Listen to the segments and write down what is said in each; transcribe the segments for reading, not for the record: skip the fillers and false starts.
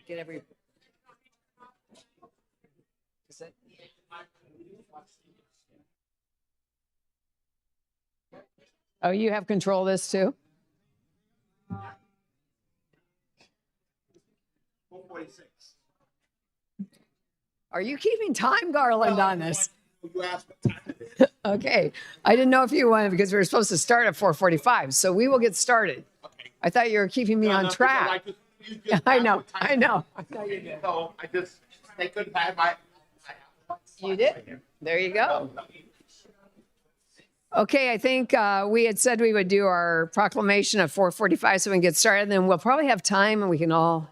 Get every. Is it? Oh, you have control of this too? 446. Are you keeping time, Garland, on this? You asked what time it is. Okay. I didn't know if you wanted, because we were supposed to start at 4:45. So we will get started. Okay. I thought you were keeping me on track. You just I asked know. what time I it know. is. So they couldn't have my. You did? There you go. Okay, I think we had said we would do our proclamation at 4:45 so we can get started. Then we'll probably have time and we can all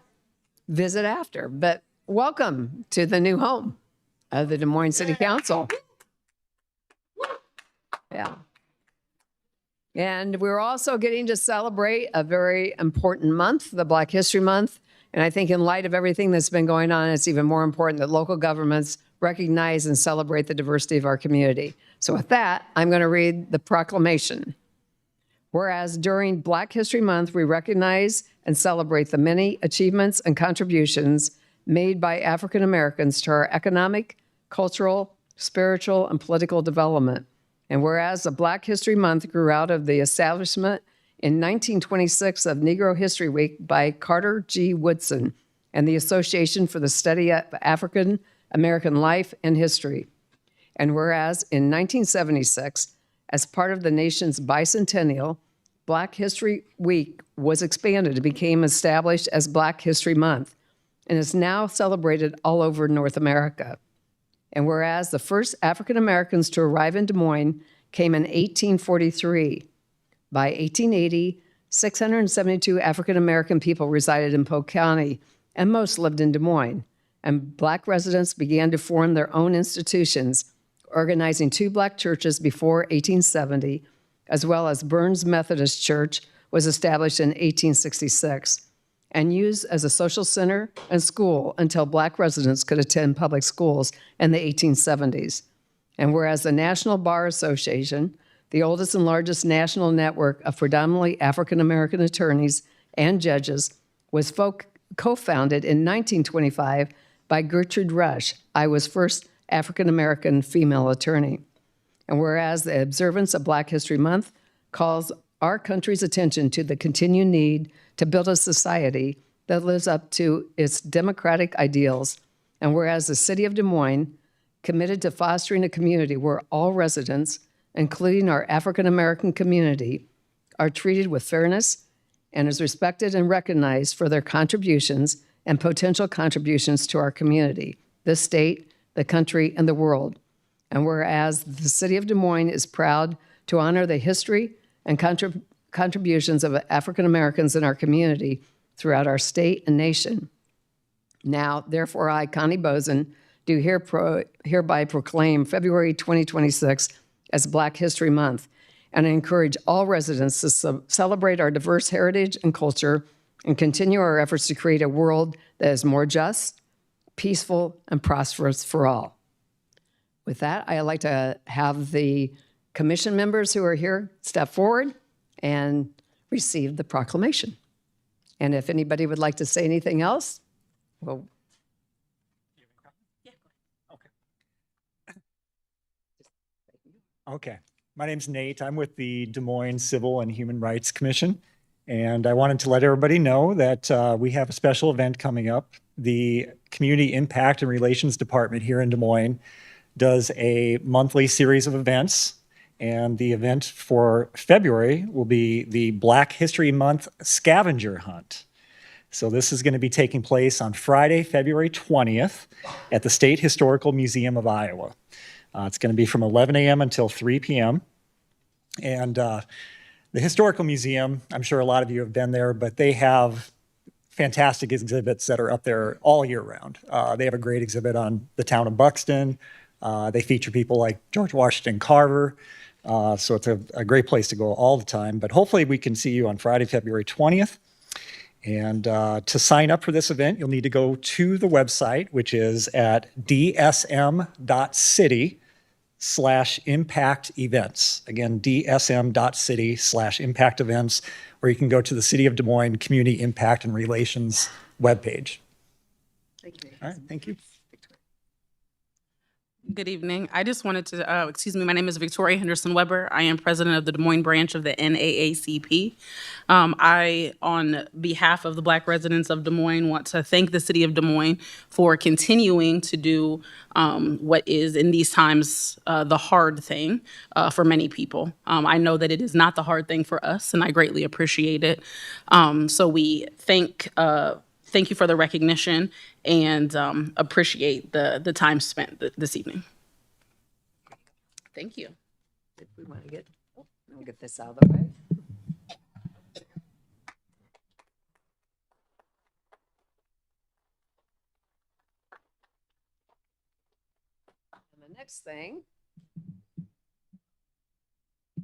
visit after. But welcome to the new home of the Des Moines City Council. Yeah. And we're also getting to celebrate a very important month, the Black History Month. And I think in light of everything that's been going on, it's even more important that local governments recognize and celebrate the diversity of our community. So with that, I'm going to read the proclamation. Whereas during Black History Month, we recognize and celebrate the many achievements and contributions made by African Americans to our economic, cultural, spiritual, and political development. And whereas the Black History Month grew out of the establishment in 1926 of Negro History Week by Carter G. Woodson and the Association for the Study of African American Life and History. And whereas in 1976, as part of the nation's bicentennial, Black History Week was expanded and became established as Black History Month and is now celebrated all over North America. And whereas the first African Americans to arrive in Des Moines came in 1843, by 1880, 672 African American people resided in Polk County, and most lived in Des Moines. And Black residents began to form their own institutions, organizing 2 Black churches before 1870, as well as Burns Methodist Church was established in 1866 and used as a social center and school until Black residents could attend public schools in the 1870s. And whereas the National Bar Association, the oldest and largest national network of predominantly African American attorneys and judges, was co-founded in 1925 by Gertrude Rush, Iowa's first African American female attorney. And whereas the observance of Black History Month calls our country's attention to the continued need to build a society that lives up to its democratic ideals, and whereas the city of Des Moines, committed to fostering a community where all residents, including our African American community, are treated with fairness and is respected and recognized for their contributions and potential contributions to our community, the state, the country, and the world. And whereas the city of Des Moines is proud to honor the history and contributions of African Americans in our community throughout our state and nation. Now, therefore, I, Connie Bozen, do hereby proclaim February 2026 as Black History Month, and I encourage all residents to celebrate our diverse heritage and culture and continue our efforts to create a world that is more just, peaceful, and prosperous for all. With that, I'd like to have the commission members who are here step forward and receive the proclamation. And if anybody would like to say anything else, well. Okay. My name's Nate. I'm with the Des Moines Civil and Human Rights Commission. And I wanted to let everybody know that we have a special event coming up. The Community Impact and Relations Department here in Des Moines does a monthly series of events. And the event for February will be the Black History Month Scavenger Hunt. So this is going to be taking place on Friday, February 20th at the State Historical Museum of Iowa. It's going to be from 11 a.m. until 3 p.m. And the Historical Museum, I'm sure a lot of you have been there, but they have fantastic exhibits that are up there all year round. They have a great exhibit on the town of Buxton. They feature people like George Washington Carver. So it's a great place to go all the time. But hopefully we can see you on Friday, February 20th. And to sign up for this event, you'll need to go to the website, which is at dsm.city/events. dsm.city/impact events. Again, dsm.city/impact events, or you can go to the City of Des Moines Community Impact and Relations webpage. Thank you. All right, thank you. Good evening. I just wanted to, my name is Victoria Henderson Weber. I am president of the Des Moines branch of the NAACP. I, on behalf of the Black residents of Des Moines, want to thank the city of Des Moines for continuing to do what is in these times the hard thing for many people. I know that it is not the hard thing for us, and I greatly appreciate it. So we thank you for the recognition and appreciate the time spent this evening. Thank you. If we want to get, we'll get this out of the way. And the next thing,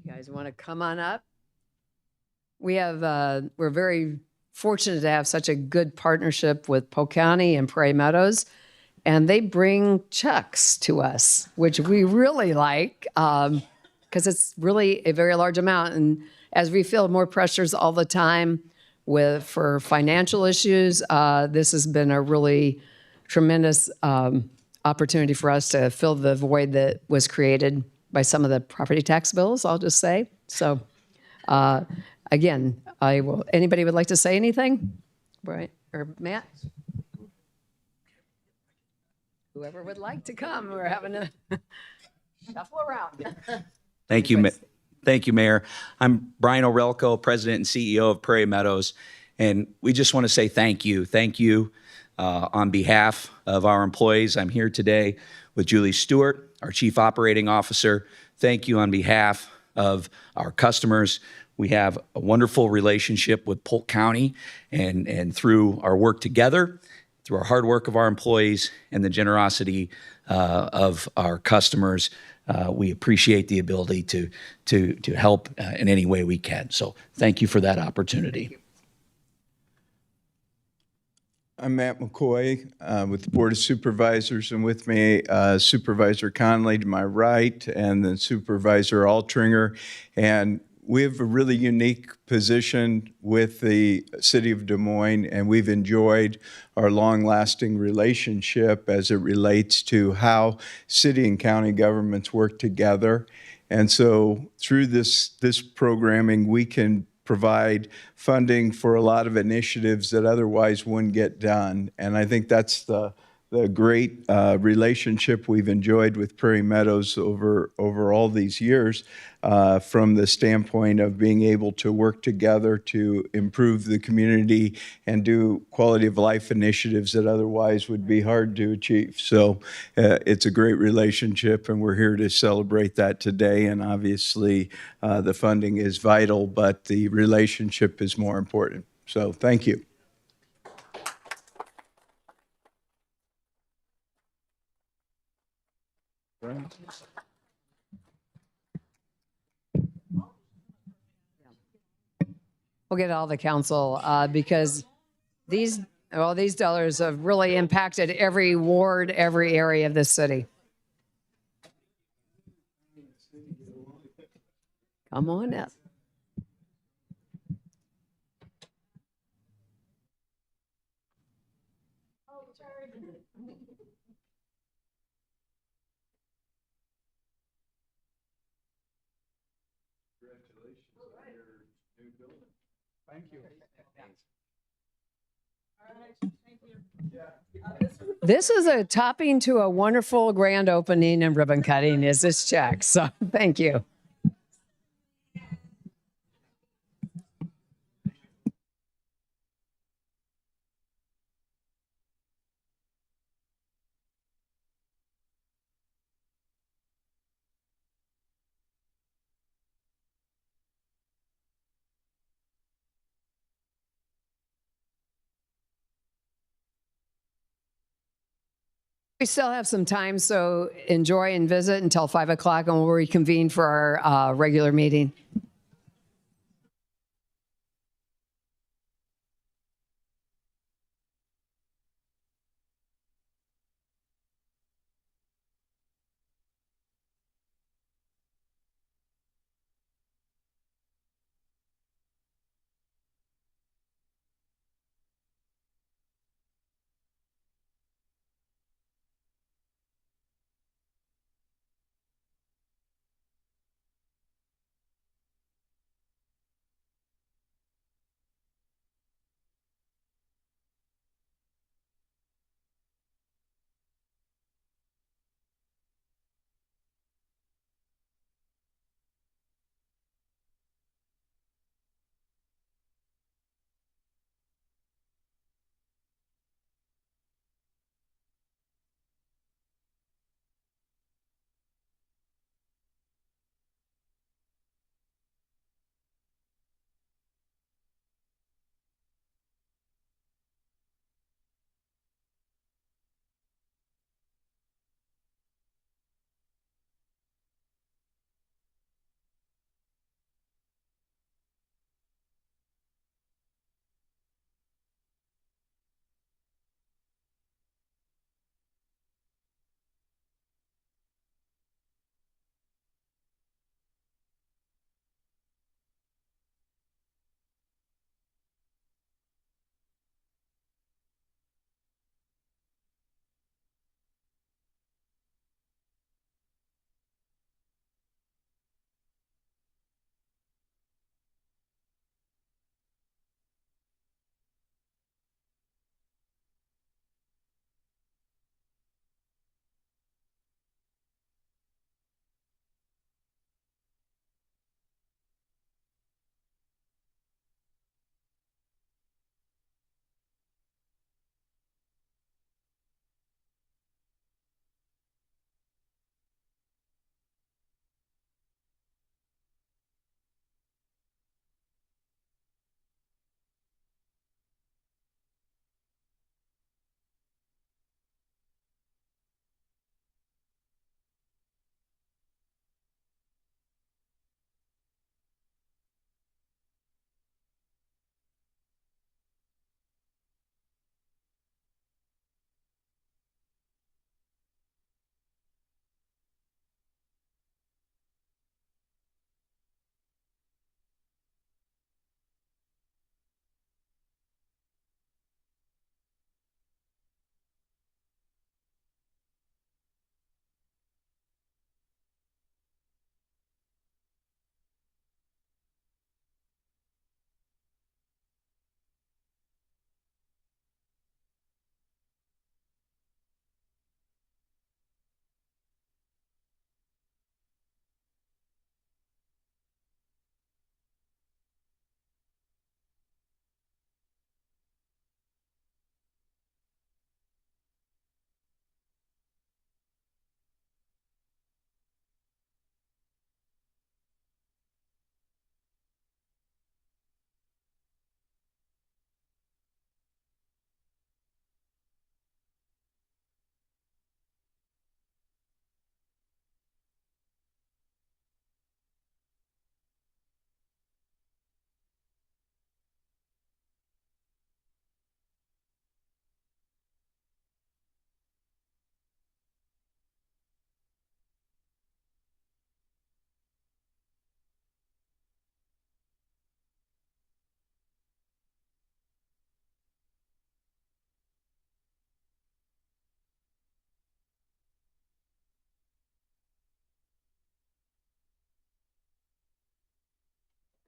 you guys want to come on up? We have, we're very fortunate to have such a good partnership with Polk County and Prairie Meadows. And they bring checks to us, which we really like because it's really a very large amount. And as we feel more pressures all the time for financial issues, this has been a really tremendous opportunity for us to fill the void that was created by some of the property tax bills, I'll just say. So again, anybody would like to say anything? Right, or Matt? Whoever would like to come, we're having a shuffle around. Thank you. Thank you, Mayor. I'm Brian O'Relko, President and CEO of Prairie Meadows, and we just want to say thank you. Thank you on behalf of our employees. I'm here today with Julie Stewart, our Chief Operating Officer. Thank you on behalf of our customers. We have a wonderful relationship with Polk County, and through our work together, through our hard work of our employees and the generosity of our customers, we appreciate the ability to help in any way we can. So thank you for that opportunity. I'm Matt McCoy with the Board of Supervisors, and with me Supervisor Conley to my right, and then Supervisor Altringer. And we have a really unique position with the City of Des Moines, and we've enjoyed our long-lasting relationship as it relates to how city and county governments work together. And so through this programming, we can provide funding for a lot of initiatives that otherwise wouldn't get done. And I think that's the great relationship we've enjoyed with Prairie Meadows over all these years, from the standpoint of being able to work together to improve the community and do quality of life initiatives that otherwise would be hard to achieve. So it's a great relationship, and we're here to celebrate that today. And obviously the funding is vital, but the relationship is more important. So thank you. We'll get all the council because these dollars have really impacted every ward, every area of this city. Come on up. Thank you. This is a topping to a wonderful grand opening and ribbon cutting is this check. So thank you. We still have some time, so enjoy and visit until 5 o'clock, and we'll reconvene for our regular meeting.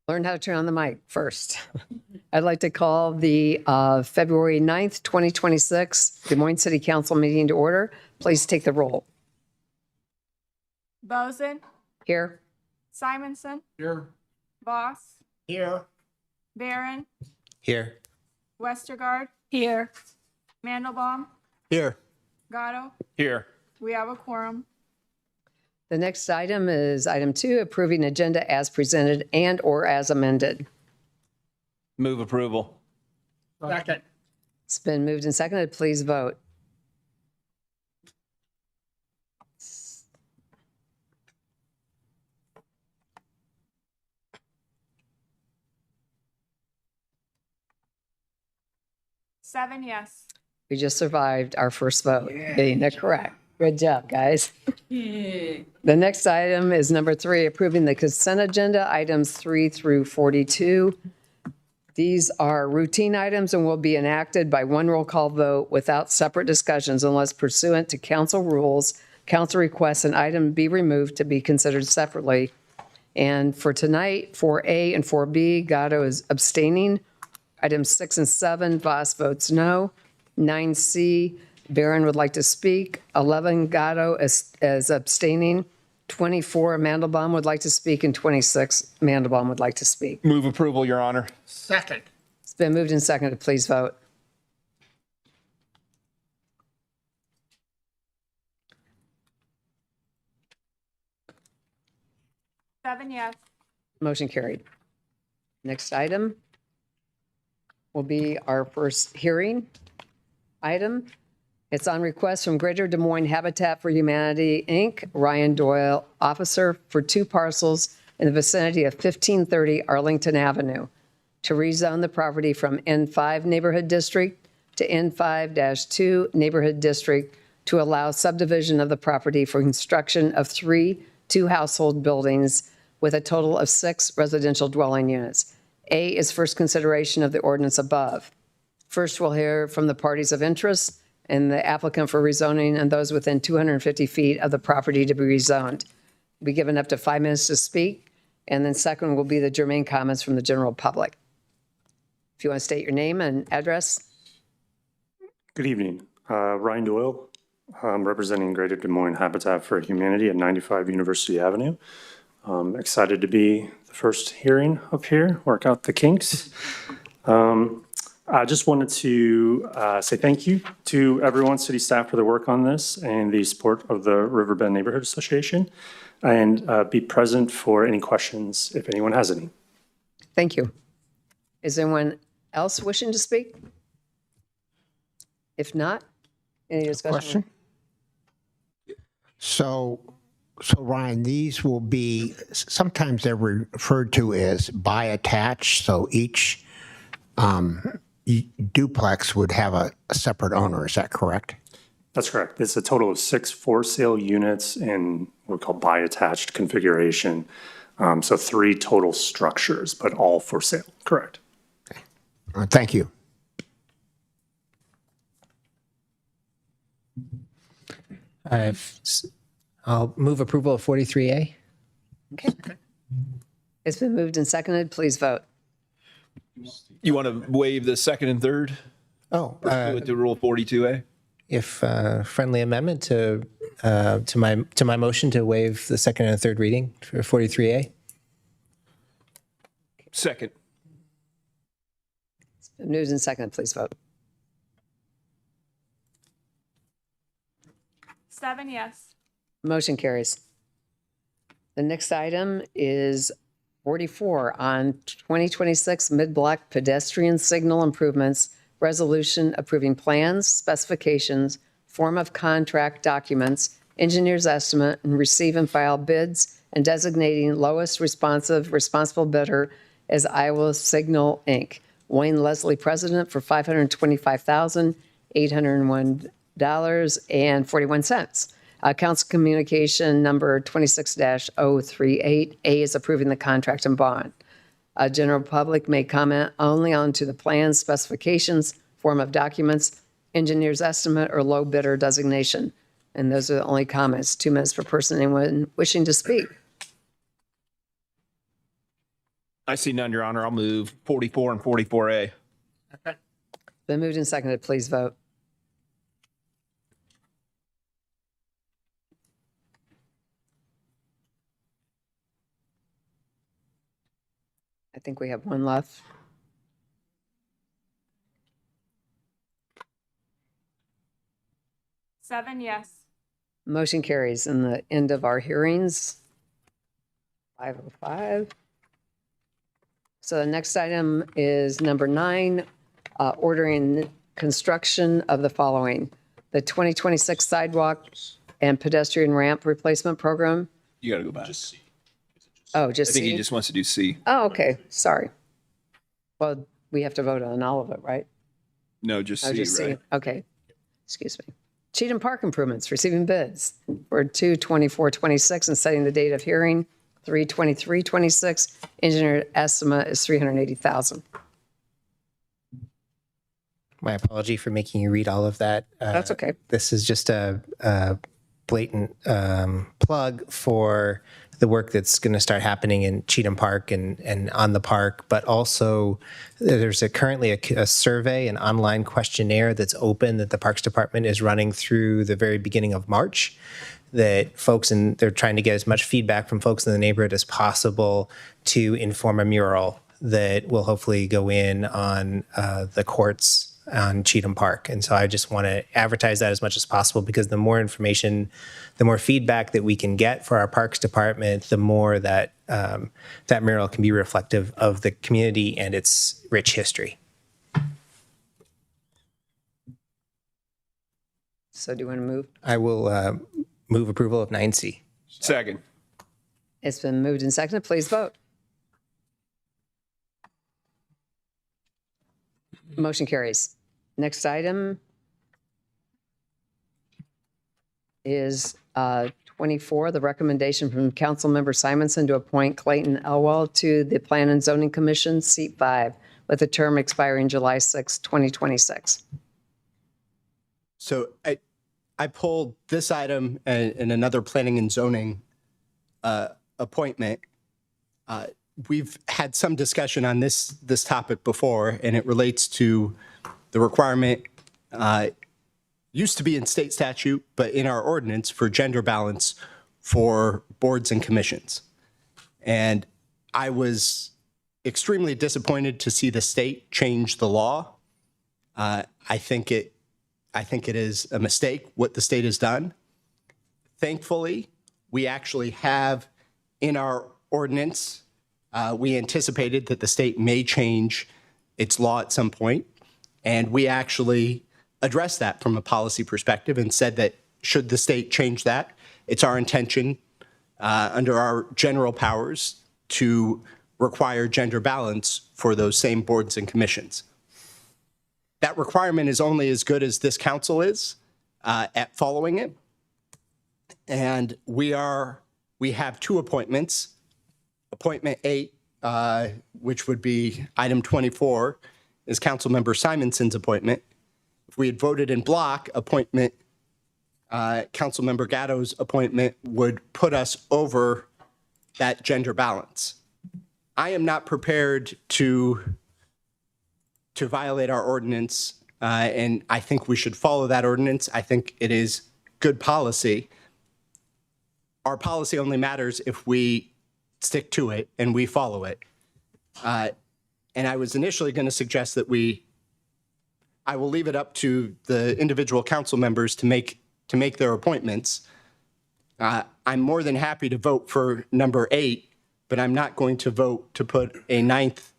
Learn how to turn on the mic first. I'd like to call the February 9th, 2026 Des Moines City Council meeting to order. Please take the roll. Boson, Here. Simonson, Here. Voss, Here. Barron, Here. Westergaard, Here. Mandelbaum, Here. Gatto. Here. We have a quorum. The next item is item 2, approving agenda as presented and or as amended. Move approval. Second. It's been moved and seconded. Please vote. Seven yes. We just survived our first vote, getting it correct. Good job, guys. The next item is number 3, approving the consent agenda, items 3 through 42. These are routine items and will be enacted by one roll call vote without separate discussions unless pursuant to council rules, council requests an item be removed to be considered separately. And for tonight, 4A and 4B, Gatto is abstaining. Items 6 and 7, Voss votes no. 9C, Barron would like to speak. 11, Gatto is abstaining. 24, Mandelbaum would like to speak. And 26, Mandelbaum would like to speak. Move approval, Your Honor. Second. It's been moved and seconded. Please vote. Seven yes. Motion carried. Next item will be our first hearing item. It's on request from Greater Des Moines Habitat for Humanity, Inc., Ryan Doyle, officer for 2 parcels in the vicinity of 1530 Arlington Avenue, to rezone the property from N5 Neighborhood District to N5-2 Neighborhood District to allow subdivision of the property for construction of 3 two-household buildings with a total of 6 residential dwelling units. A is first consideration of the ordinance above. First, we'll hear from the parties of interest and the applicant for rezoning and those within 250 feet of the property to be rezoned. Be given up to 5 minutes to speak. And then second will be the germane comments from the general public. If you want to state your name and address. Good evening. Ryan Doyle. I'm representing Greater Des Moines Habitat for Humanity at 95 University Avenue. Excited to be the first hearing up here, work out the kinks. I just wanted to say thank you to everyone, city staff, for the work on this and the support of the Riverbend Neighborhood Association, and be present for any questions if anyone has any. Thank you. Is anyone else wishing to speak? If not, any discussion? Question? So Ryan, these will be, sometimes they're referred to as bi-attached, so each duplex would have a separate owner, is that correct? That's correct. It's a total of 6 for-sale units in what we call bi-attached configuration. So 3 total structures, but all for sale. Correct. Thank you. I'll move approval of 43A. Okay. It's been moved and seconded. Please vote. You want to waive the second and third Oh, with the rule 42A? if friendly amendment to my motion to waive the second and third reading for 43A. Second. It's been moved and seconded. Please vote. Seven yes. Motion carries. The next item is 44 on 2026 mid-block pedestrian signal improvements, resolution approving plans, specifications, form of contract documents, engineer's estimate, and receive and file bids, and designating lowest responsible bidder as Iowa Signal, Inc. Wayne Leslie, president, for $525,801.41. Council communication number 26-038. A is approving the contract and bond. General public may comment only onto the plans, specifications, form of documents, engineer's estimate, or low bidder designation. And those are the only comments. 2 minutes per person. Anyone wishing to speak? I see none, Your Honor. I'll move 44 and 44A. Second. Been moved and seconded. Please vote. I think we have one left. Seven yes. Motion carries in the end of our hearings. 5:05. So the next item is number 9, ordering construction of the following: the 2026 sidewalk and pedestrian ramp replacement program. You got to go back. Oh, I just think he C? just wants to do C. Oh, okay, sorry. Well, we have to vote on all of it, right? No, just Oh, C, just C. right? Okay, excuse me. Cheatom Park improvements, receiving bids for 2/24/26 and setting the date of hearing 3/23/26. Engineer estimate is $380,000. My apology for making you read all of that. That's okay. This is just a blatant plug for the work that's going to start happening in Cheatom Park and on the park, but also there's currently a survey, an online questionnaire that's open that the Parks Department is running through the very beginning of March, that folks, and they're trying to get as much feedback from folks in the neighborhood as possible to inform a mural that will hopefully go in on the courts on Cheatom Park. And so I just want to advertise that as much as possible, because the more information, the more feedback that we can get for our Parks Department, the more that that mural can be reflective of the community and its rich history. So do you want to move? I will move approval of 9C. Second. It's been moved and seconded. Please vote. Motion carries. Next item is 24, the recommendation from Councilmember Simonson to appoint Clayton Elwell to the Plan and Zoning Commission, seat 5, with a term expiring July 6, 2026. So I pulled this item and another planning and zoning appointment. We've had some discussion on this topic before, and it relates to the requirement, used to be in state statute, but in our ordinance for gender balance for boards and commissions. And I was extremely disappointed to see the state change the law. I think it is a mistake what the state has done. Thankfully, we actually have in our ordinance, we anticipated that the state may change its law at some point, and we actually addressed that from a policy perspective and said that should the state change that, it's our intention under our general powers to require gender balance for those same boards and commissions. That requirement is only as good as this council is at following it. And we have 2 appointments. Appointment 8, which would be item 24, is Councilmember Simonson's appointment. If we had voted in block, appointment, Councilmember Gatto's appointment would put us over that gender balance. I am not prepared to violate our ordinance, and I think we should follow that ordinance. I think it is good policy. Our policy only matters if we stick to it and we follow it. And I was initially going to suggest that I will leave it up to the individual council members to make their appointments. I'm more than happy to vote for number 8, but I'm not going to vote to put a ninth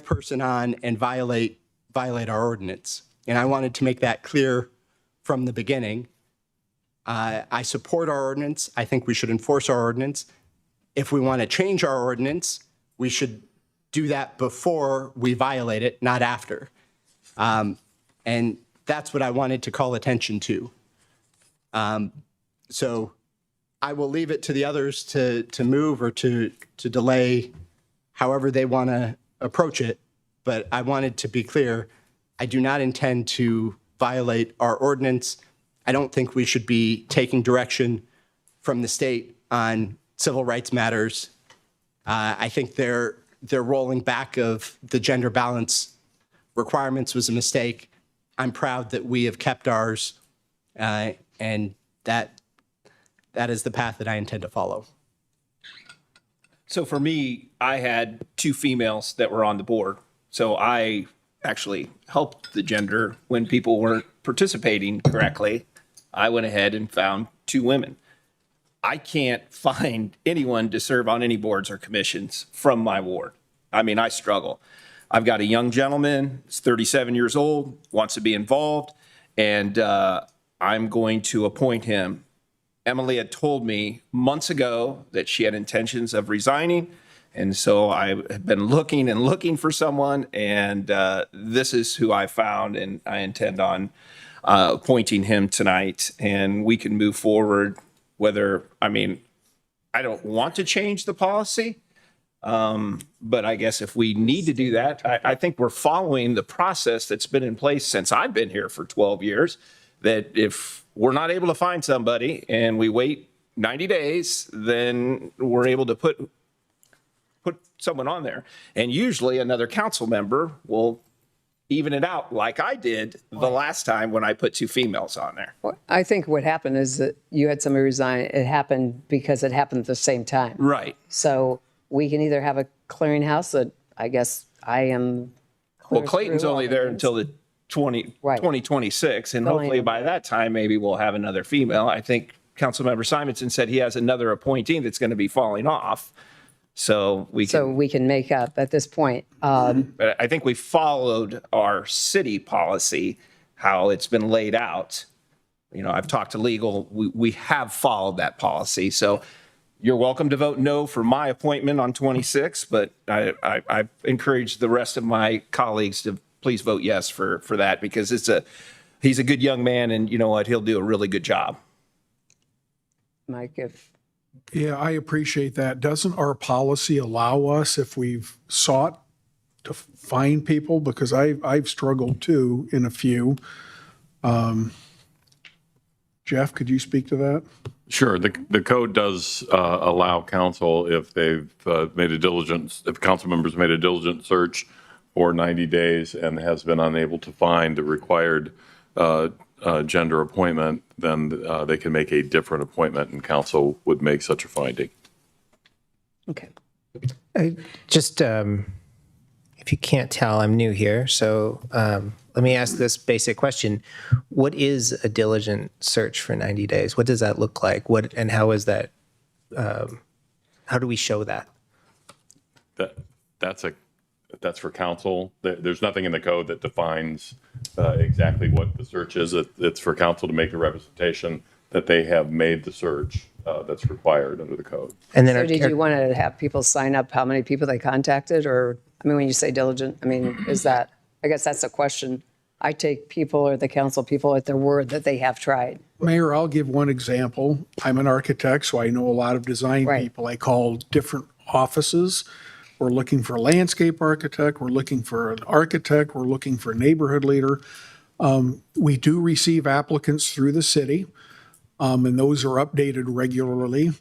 person on and violate our ordinance. And I wanted to make that clear from the beginning. I support our ordinance. I think we should enforce our ordinance. If we want to change our ordinance, we should do that before we violate it, not after. And that's what I wanted to call attention to. So I will leave it to the others to move or to delay however they want to approach it. But I wanted to be clear, I do not intend to violate our ordinance. I don't think we should be taking direction from the state on civil rights matters. I think they're their rolling back of the gender balance requirements was a mistake. I'm proud that we have kept ours, and that is the path that I intend to follow. So for me, I had 2 females that were on the board. So I actually helped the gender when people weren't participating correctly. I went ahead and found 2 women. I can't find anyone to serve on any boards or commissions from my ward. I mean, I struggle. I've got a young gentleman, he's 37 years old, wants to be involved, and I'm going to appoint him. Emily had told me months ago that she had intentions of resigning, and so I have been looking and looking for someone, and this is who I found, and I intend on appointing him tonight, and we can move forward. I don't want to change the policy, but I guess if we need to do that, I think we're following the process that's been in place since I've been here for 12 years, that if we're not able to find somebody and we wait 90 days, then we're able to put someone on there. And usually another council member will even it out like I did the last time when I put 2 females on there. Well, I think what happened is that you had somebody resign. It happened because it happened at the same time. Right. So we can either have a clearinghouse that I guess I am. Well, Clayton's only there until the 2026, and hopefully by that time, maybe we'll have another female. I think Councilmember Simonson said he has another appointee that's going to be falling off. So we can make up at this point. But I think we followed our city policy, how it's been laid out. You know, I've talked to legal. We have followed that policy. So you're welcome to vote no for my appointment on 26, but I encourage the rest of my colleagues to please vote yes for that, because he's a good young man, and you know what? He'll do a really good job. Mike, Yeah, I appreciate that. Doesn't our policy allow us, if we've sought to find people, because I've struggled too in a few. Jeff, could you speak to that? Sure. The code does allow council, if they've if council members made a diligent search for 90 days and has been unable to find the required gender appointment, then they can make a different appointment, and council would make such a finding. Okay. Just, if you can't tell, I'm new here, so let me ask this basic question. What is a diligent search for 90 days? What does that look like? And how is that, how do we show that? That's for council. There's nothing in the code that defines exactly what the search is. It's for council to make a representation that they have made the search that's required under the code. And then, so did you want to have people sign up how many people they contacted? Or, I mean, when you say diligent, I mean, is that, I guess that's a question. I take people or the council people at their word that they have tried. Mayor, I'll give one example. I'm an architect, so I know a lot of design people. I call different offices. We're looking for a landscape architect. We're looking for an architect. We're looking for a neighborhood leader. We do receive applicants through the city, and those are updated regularly.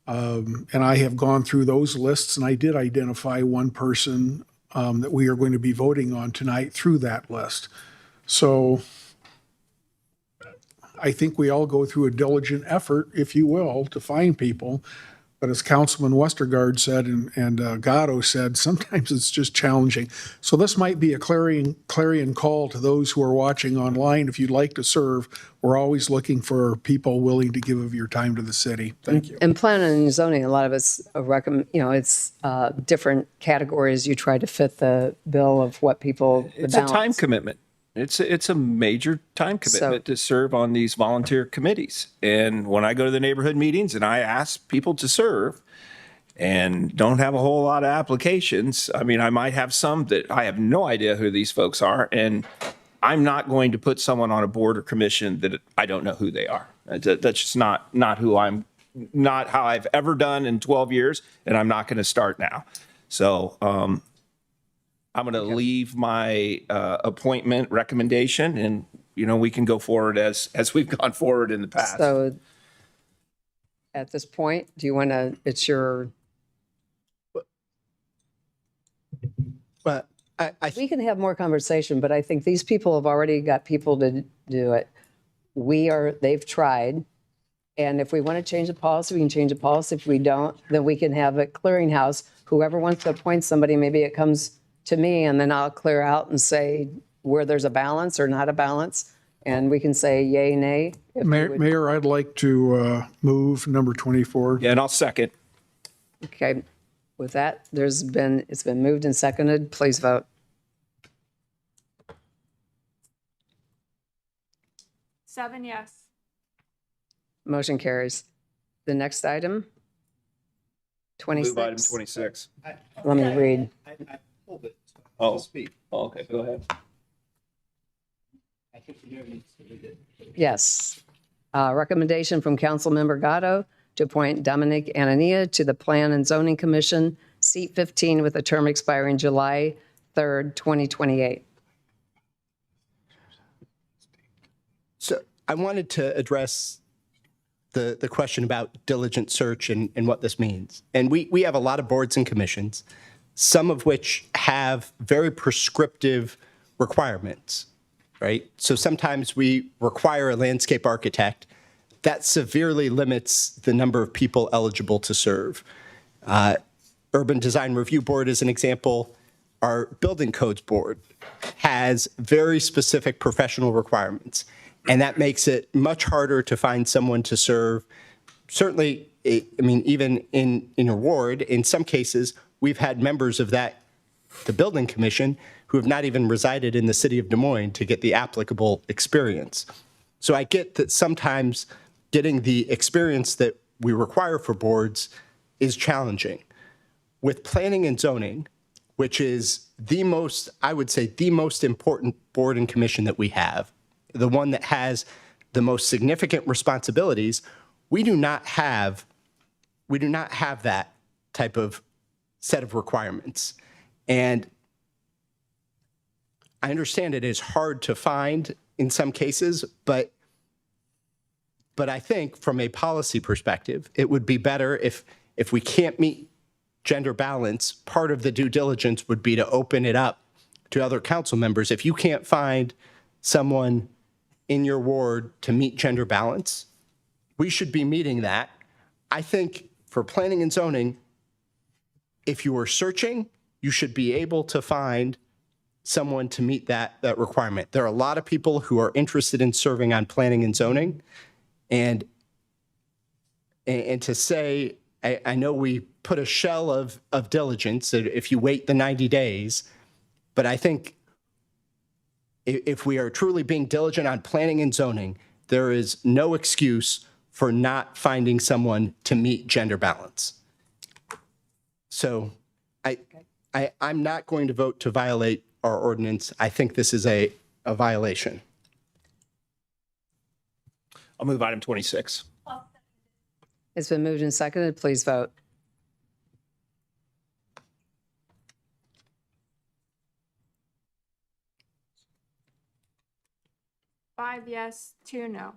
And I have gone through those lists, and I did identify one person that we are going to be voting on tonight through that list. So I think we all go through a diligent effort, if you will, to find people. But as Councilman Westergaard said and Gatto said, sometimes it's just challenging. So this might be a clarion call to those who are watching online. If you'd like to serve, we're always looking for people willing to give of your time to the city. Thank you. And planning and zoning, a lot of it's it's different categories. You try to fit the bill of what people. It's a time commitment. It's a major time commitment to serve on these volunteer committees. And when I go to the neighborhood meetings and I ask people to serve and don't have a whole lot of applications, I mean, I might have some that I have no idea who these folks are, and I'm not going to put someone on a board or commission that I don't know who they are. That's just not how I've ever done in 12 years, and I'm not going to start now. So, I'm going to leave my appointment recommendation, and we can go forward as we've gone forward in the past. So at this point, do you want to? It's your. But We can have more conversation, but I think these people have already got people to do it. They've tried. And if we want to change the policy, we can change the policy. If we don't, then we can have a clearinghouse. Whoever wants to appoint somebody, maybe it comes to me and then I'll clear out and say where there's a balance or not a balance. And we can say yay, nay. if we would- Mayor, I'd like to move number 24. Yeah, and I'll second. Okay. With that, it's been moved and seconded. Please vote. Seven yes. Motion carries. The next item, Move item 26. 26. Let me read. I pulled it. Oh, oh, okay, go ahead. I think the mayor needs to read it. Yes. Recommendation from Councilmember Gatto to appoint Dominic Anania to the Plan and Zoning Commission, seat 15, with a term expiring July 3rd, 2028. So I wanted to address the question about diligent search and what this means. And we have a lot of boards and commissions, some of which have very prescriptive requirements, right? So sometimes we require a landscape architect. That severely limits the number of people eligible to serve. Urban Design Review Board is an example. Our Building Codes Board has very specific professional requirements. And that makes it much harder to find someone to serve. Certainly, I mean, even in a ward, in some cases, we've had members of the building commission who have not even resided in the city of Des Moines to get the applicable experience. So I get that sometimes getting the experience that we require for boards is challenging. With planning and zoning, which is I would say, the most important board and commission that we have, the one that has the most significant responsibilities, we do not have that type of set of requirements. And I understand it is hard to find in some cases, but I think from a policy perspective, it would be better if we can't meet gender balance, part of the due diligence would be to open it up to other council members. If you can't find someone in your ward to meet gender balance, we should be meeting that. I think for planning and zoning, if you are searching, you should be able to find someone to meet that requirement. There are a lot of people who are interested in serving on planning and zoning. And to say, I know we put a shell of diligence if you wait the 90 days, but I think if we are truly being diligent on planning and zoning, there is no excuse for not finding someone to meet gender balance. So I'm not going to vote to violate our ordinance. I think this is a violation. I'll move item 26. It's been moved and seconded. Please vote. Five yes, two no.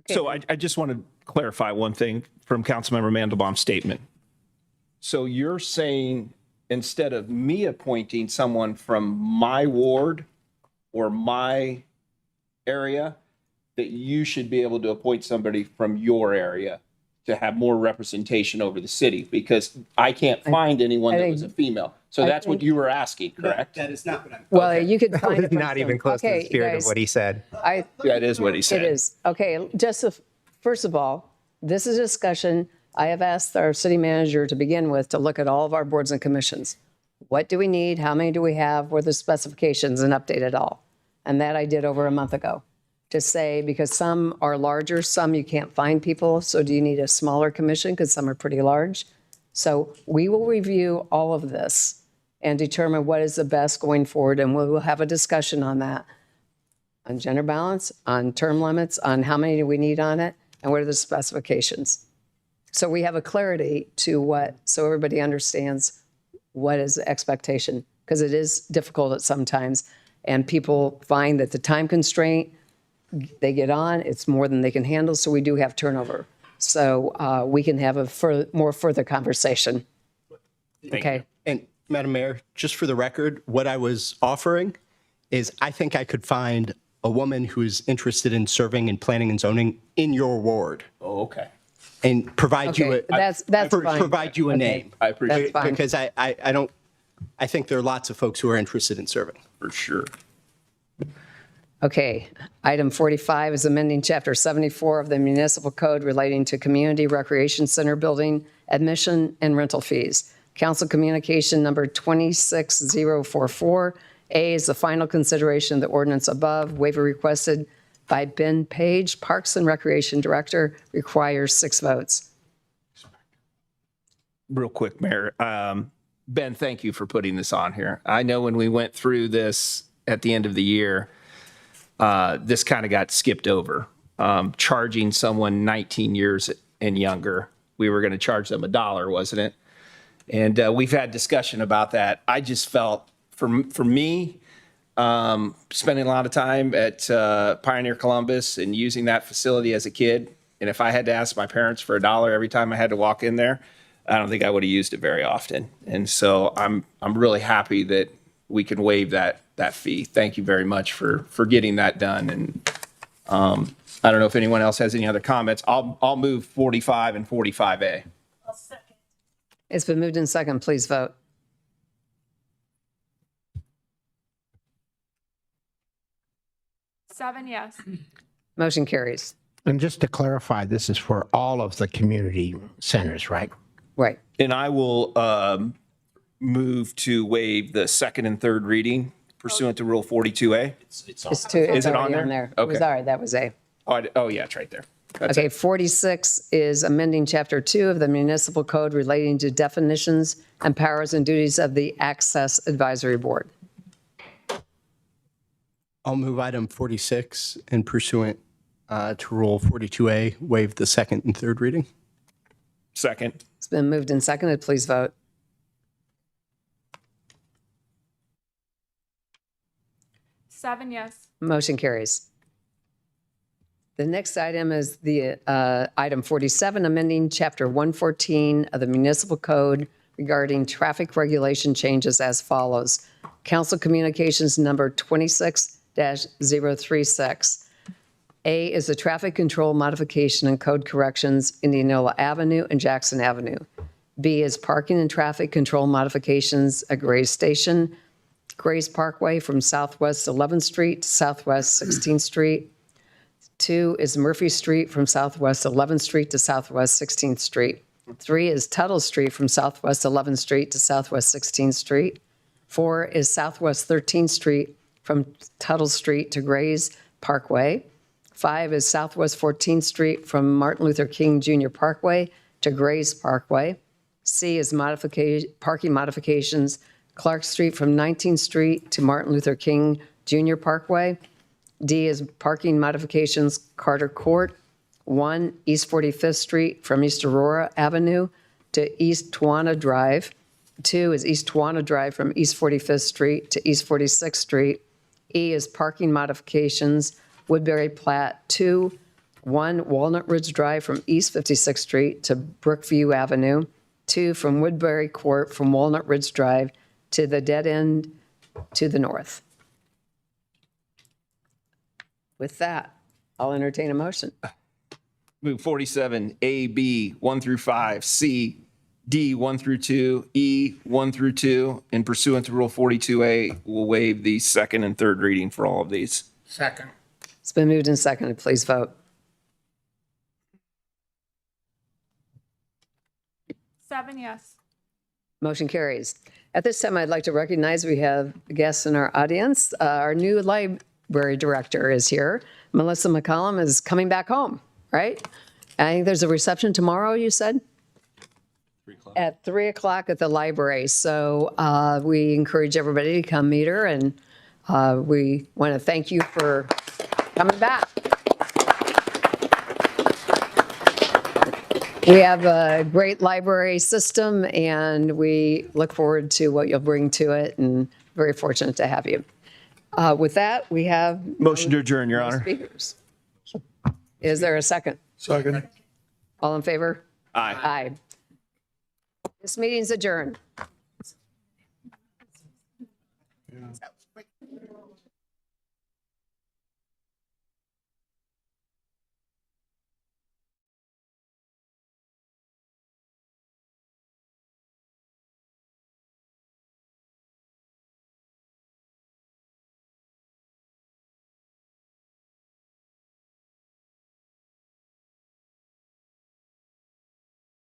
So I just want to clarify one thing from Councilmember Mandelbaum's statement. So you're saying instead of me appointing someone from my ward or my area, that you should be able to appoint somebody from your area to have more representation over the city, because I can't find anyone that was a female. So that's what you were asking, correct? That is not what I'm. Well, you could That find was it from not even some- close to Okay, the spirit guys, of what he said. That is what he said. It is. Okay, first of all, this is a discussion. I have asked our city manager to begin with to look at all of our boards and commissions. What do we need? How many do we have? What are the specifications, and update it all? And that I did over a month ago. To say, because some are larger, some you can't find people, so do you need a smaller commission because some are pretty large? So we will review all of this and determine what is the best going forward, and we will have a discussion on that, on gender balance, on term limits, on how many do we need on it, and what are the specifications. So we have a clarity to so everybody understands what is the expectation, because it is difficult at sometimes, and people find that the time constraint, they get on, it's more than they can handle, so we do have turnover. so we can have a more further conversation. Okay. And Madam Mayor, just for the record, what I was offering is I think I could find a woman who is interested in serving in planning and zoning in your ward. Oh, okay. And provide you Okay, a, that's fine. provide you a name. I appreciate That's fine. Because I think there are lots of folks who are interested in serving. for sure. Okay, item 45 is amending Chapter 74 of the Municipal Code relating to Community Recreation Center building admission and rental fees. Council Communication Number 26044. A is the final consideration of the ordinance above. Waiver requested by Ben Page, Parks and Recreation Director, requires 6 votes. Real quick, Mayor. Ben, thank you for putting this on here. I know when we went through this at the end of the year, this kind of got skipped over. Charging someone 19 years and younger, we were going to charge them $1, wasn't it? And we've had discussion about that. I just felt, for me, spending a lot of time at Pioneer Columbus and using that facility as a kid, and if I had to ask my parents for $1 every time I had to walk in there, I don't think I would have used it very often. And so I'm really happy that we can waive that fee. Thank you very much for getting that done. And I don't know if anyone else has any other comments. I'll move 45 and 45A. It's been moved in second. Please vote. Seven yes. Motion carries. And just to clarify, this is for all of the community centers, right? Right. And I will move to waive the second and third reading pursuant to Rule 42A. It's Is it already on there? It was Okay. all right. That was A. Oh, yeah, it's right there. That's Okay, 46 is amending Chapter 2 of the Municipal Code relating to definitions and powers and duties of the Access Advisory Board. I'll move item 46 and pursuant to Rule 42A, waive the second and third reading. Second. It's been moved and seconded. Please vote. Seven yes. Motion carries. The next item is the item 47, amending Chapter 114 of the Municipal Code regarding traffic regulation changes as follows. Council Communications Number 26-036. A is the traffic control modification and code corrections Indianola Avenue and Jackson Avenue. B is parking and traffic control modifications at Gray's Station, Gray's Parkway from Southwest 11th Street to Southwest 16th Street. 2 is Murphy Street from Southwest 11th Street to Southwest 16th Street. 3 is Tuttle Street from Southwest 11th Street to Southwest 16th Street. 4 is Southwest 13th Street from Tuttle Street to Gray's Parkway. 5 is Southwest 14th Street from Martin Luther King Jr. Parkway to Gray's Parkway. C is parking modifications, Clark Street from 19th Street to Martin Luther King Jr. Parkway. D is parking modifications, Carter Court. 1, East 45th Street from East Aurora Avenue to East Tawana Drive. 2 is East Tawana Drive from East 45th Street to East 46th Street. E is parking modifications, Woodbury Plat 2, 1 Walnut Ridge Drive from East 56th Street to Brookview Avenue. 2 from Woodbury Court from Walnut Ridge Drive to the dead end to the north. With that, I'll entertain a motion. Move 47, A, B, 1 through 5, C, D, 1 through 2, E, 1 through 2, and pursuant to Rule 42A, we'll waive the second and third reading for all of these. Second. It's been moved and seconded. Please vote. Seven yes. Motion carries. At this time, I'd like to recognize we have guests in our audience. Our new library director is here. Melissa McCollum is coming back home, right? I think there's a reception tomorrow, you said? At 3 o'clock at the library. So we encourage everybody to come meet her, and we want to thank you for coming back. We have a great library system, and we look forward to what you'll bring to it, and very fortunate to have you. With that, we have Motion to adjourn, Your Honor. speakers. Is there a second? Second. All in favor? Aye. Aye. This meeting's adjourned.